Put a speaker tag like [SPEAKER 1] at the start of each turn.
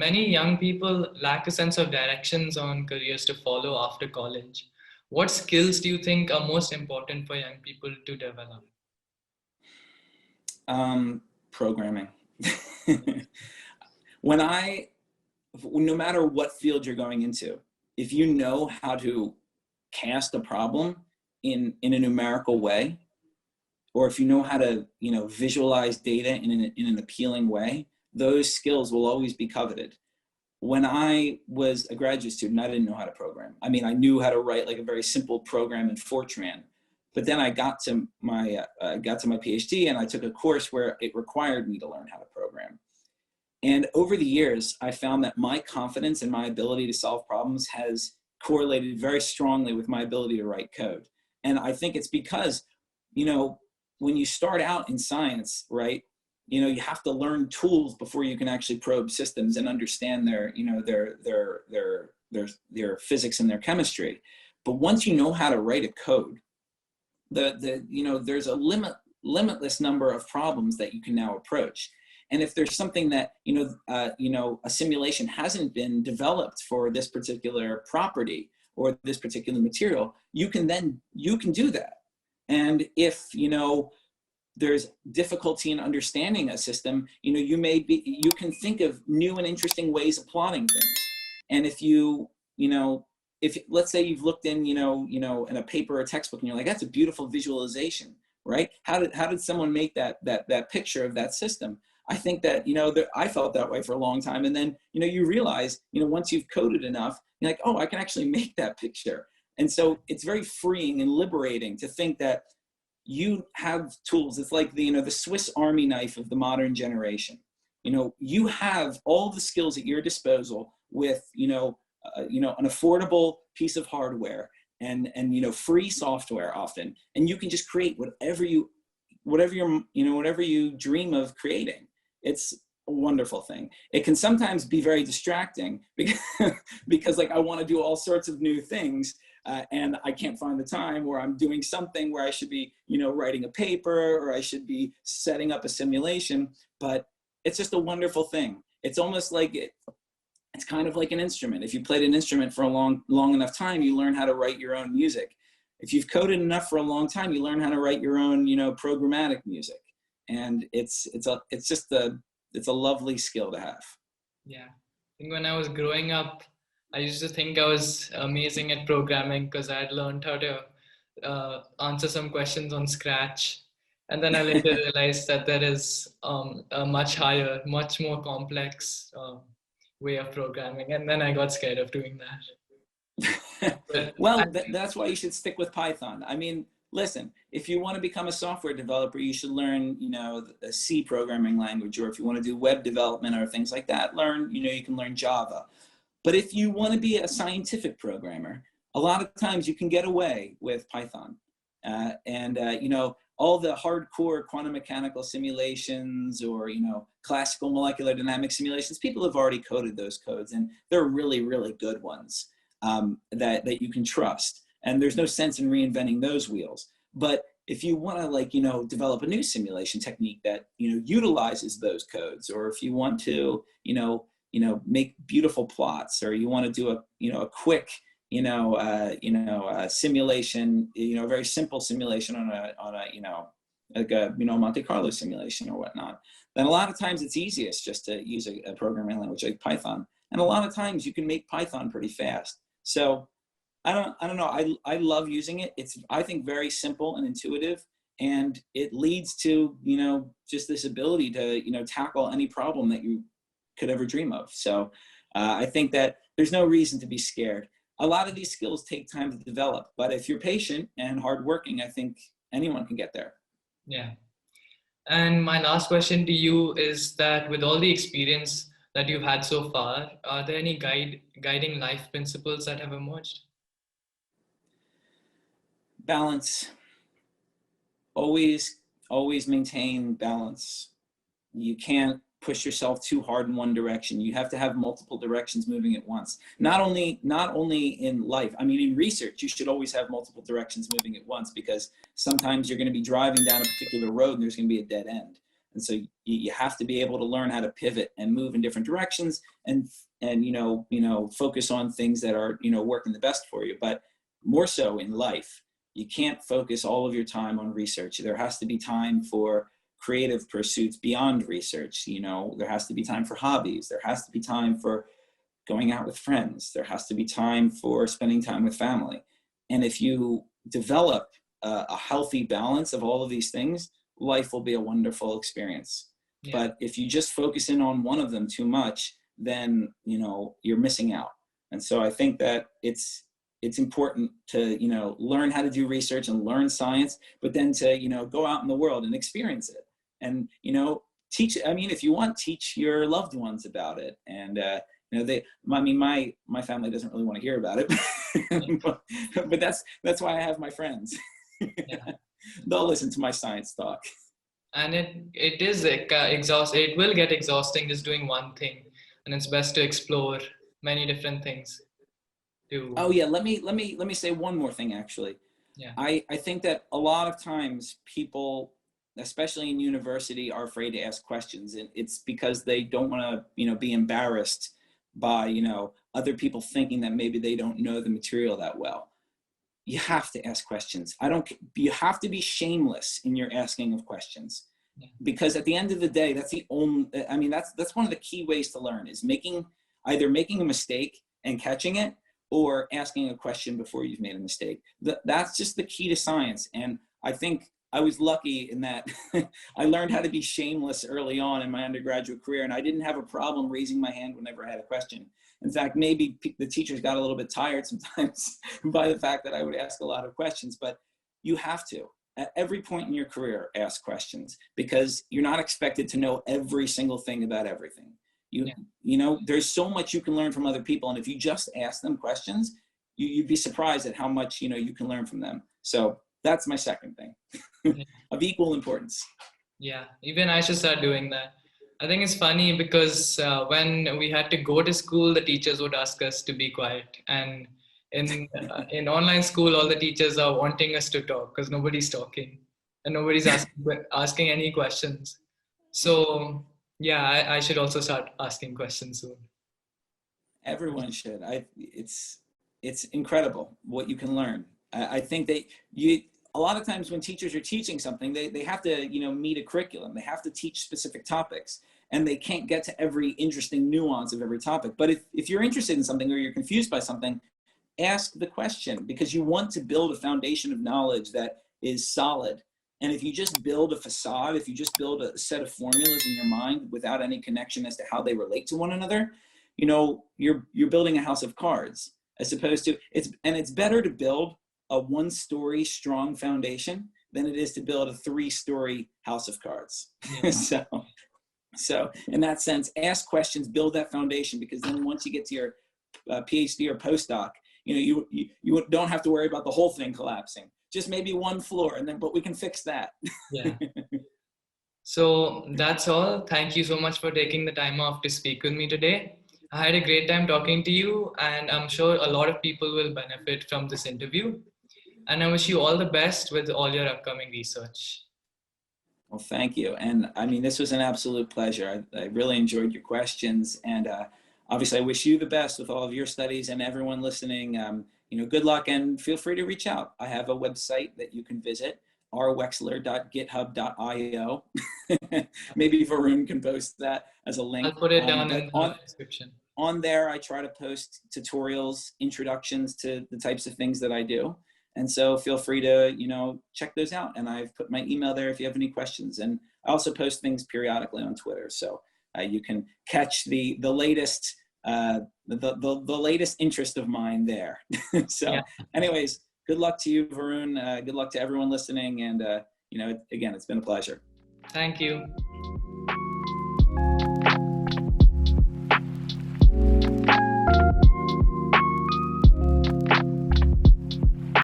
[SPEAKER 1] many young people lack a sense of directions on careers to follow after college. What skills do you think are most important for young people to develop?
[SPEAKER 2] Programming. when I, no matter what field you're going into, if you know how to cast a problem in a numerical way, or if you know how to, visualize data in an appealing way, those skills will always be coveted. When I was a graduate student, I didn't know how to program. I mean, I knew how to write like a very simple program in Fortran, but then I got to my PhD and I took a course where it required me to learn how to program. And over the years, I found that my confidence and my ability to solve problems has correlated very strongly with my ability to write code. And I think it's because, when you start out in science, right, you have to learn tools before you can actually probe systems and understand their physics and their chemistry. But once you know how to write a code, there's a limitless number of problems that you can now approach. And if there's something that, a simulation hasn't been developed for this particular property or this particular material, you can do that. And if, there's difficulty in understanding a system, you can think of new and interesting ways of plotting things. And if if let's say you've looked in, in a paper or textbook and you're like, that's a beautiful visualization, right? How did someone make that picture of that system? I think that, I felt that way for a long time. And then, you realize, once you've coded enough, you're like, oh, I can actually make that picture. And so it's very freeing and liberating to think that you have tools. It's like the Swiss Army knife of the modern generation. You have all the skills at your disposal with, an affordable piece of hardware and free software often. And you can just create whatever you dream of creating. It's a wonderful thing. It can sometimes be very distracting because like I want to do all sorts of new things. And I can't find the time, or I'm doing something where I should be, writing a paper, or I should be setting up a simulation, but it's just a wonderful thing. It's almost like it's kind of like an instrument. If you played an instrument for a long enough time, you learn how to write your own music. If you've coded enough for a long time, you learn how to write your own, programmatic music. And it's a lovely skill to have.
[SPEAKER 1] Yeah. I think when I was growing up, I used to think I was amazing at programming because I had learned how to answer some questions on Scratch. And then I later realized that there is a much higher, much more complex way of programming. And then I got scared of doing that.
[SPEAKER 2] Well, that's why you should stick with Python. I mean, listen, if you want to become a software developer, you should learn, a C programming language, or if you want to do web development or things like that, you can learn Java. But if you want to be a scientific programmer, a lot of times you can get away with Python. All the hardcore quantum mechanical simulations or, classical molecular dynamics simulations, people have already coded those codes, and they're really, really good ones that you can trust. And there's no sense in reinventing those wheels. But if you want to develop a new simulation technique that, utilizes those codes, or if you want to, make beautiful plots, or you want to do a quick, simulation, a very simple simulation on a Monte Carlo simulation or whatnot, then a lot of times it's easiest just to use a programming language like Python. And a lot of times you can make Python pretty fast. So I don't know. I love using it. It's, I think, very simple and intuitive, and it leads to, just this ability to, tackle any problem that you could ever dream of. So I think that there's no reason to be scared. A lot of these skills take time to develop, but if you're patient and hardworking, I think anyone can get there.
[SPEAKER 1] Yeah. And my last question to you is that with all the experience that you've had so far, are there any guiding life principles that have emerged?
[SPEAKER 2] Balance. Always maintain balance. You can't push yourself too hard in one direction. You have to have multiple directions moving at once. Not only in life, I mean, in research, you should always have multiple directions moving at once, because sometimes you're going to be driving down a particular road and there's going to be a dead end. And so you have to be able to learn how to pivot and move in different directions, and focus on things that are, working the best for you. But more so in life, you can't focus all of your time on research. There has to be time for creative pursuits beyond research. There has to be time for hobbies. There has to be time for going out with friends. There has to be time for spending time with family. And if you develop a healthy balance of all of these things, life will be a wonderful experience. Yeah. But if you just focus in on one of them too much, then, you're missing out. And so I think that it's important to, learn how to do research and learn science, but then to, go out in the world and experience it. And, teach, if you want, teach your loved ones about it. And, my family doesn't really want to hear about it, but that's why I have my friends. Yeah. They'll listen to my science talk.
[SPEAKER 1] And it is exhausting. It will get exhausting just doing one thing, and it's best to explore many different things.
[SPEAKER 2] Oh yeah, let me say one more thing actually.
[SPEAKER 1] Yeah.
[SPEAKER 2] I think that a lot of times people, especially in university, are afraid to ask questions, and it's because they don't want to, be embarrassed by, other people thinking that maybe they don't know the material that well. You have to ask questions. You have to be shameless in your asking of questions, because at the end of the day, that's the only, that's one of the key ways to learn, is either making a mistake and catching it, or asking a question before you've made a mistake. That's just the key to science. And I think I was lucky in that I learned how to be shameless early on in my undergraduate career, and I didn't have a problem raising my hand whenever I had a question. In fact, maybe the teachers got a little bit tired sometimes by the fact that I would ask a lot of questions, but you have to, at every point in your career, ask questions, because you're not expected to know every single thing about everything. There's so much you can learn from other people, and if you just ask them questions, you'd be surprised at how much, you can learn from them. So that's my second thing of equal importance.
[SPEAKER 1] Yeah, even I should start doing that. I think it's funny because when we had to go to school, the teachers would ask us to be quiet. And in online school, all the teachers are wanting us to talk because nobody's talking and nobody's asking any questions. So yeah, I should also start asking questions soon.
[SPEAKER 2] Everyone should. It's incredible what you can learn. I think that a lot of times when teachers are teaching something, they have to, meet a curriculum. They have to teach specific topics, and they can't get to every interesting nuance of every topic. But if you're interested in something, or you're confused by something, ask the question, because you want to build a foundation of knowledge that is solid. And if you just build a facade, if you just build a set of formulas in your mind without any connection as to how they relate to one another, you're building a house of cards, as opposed to it's better to build a one-story strong foundation than it is to build a 3-story house of cards. Yeah. So in that sense, ask questions, build that foundation, because then once you get to your PhD or postdoc, you don't have to worry about the whole thing collapsing. Just maybe one floor, but we can fix that.
[SPEAKER 1] Yeah. So that's all. Thank you so much for taking the time off to speak with me today. I had a great time talking to you, and I'm sure a lot of people will benefit from this interview. And I wish you all the best with all your upcoming research.
[SPEAKER 2] Well, thank you. And this was an absolute pleasure. I really enjoyed your questions. And obviously, I wish you the best with all of your studies, and everyone listening. Good luck, and feel free to reach out. I have a website that you can visit, rwexler.github.io. Maybe Varun can post that as a link.
[SPEAKER 1] I'll put it down in the description.
[SPEAKER 2] On there, I try to post tutorials, introductions to the types of things that I do. And so feel free to, check those out. And I've put my email there if you have any questions. And I also post things periodically on Twitter. So you can catch the latest, the latest interest of mine there. So yeah. Anyways, good luck to you, Varun. Good luck to everyone listening. And, again, it's been a pleasure.
[SPEAKER 1] Thank you.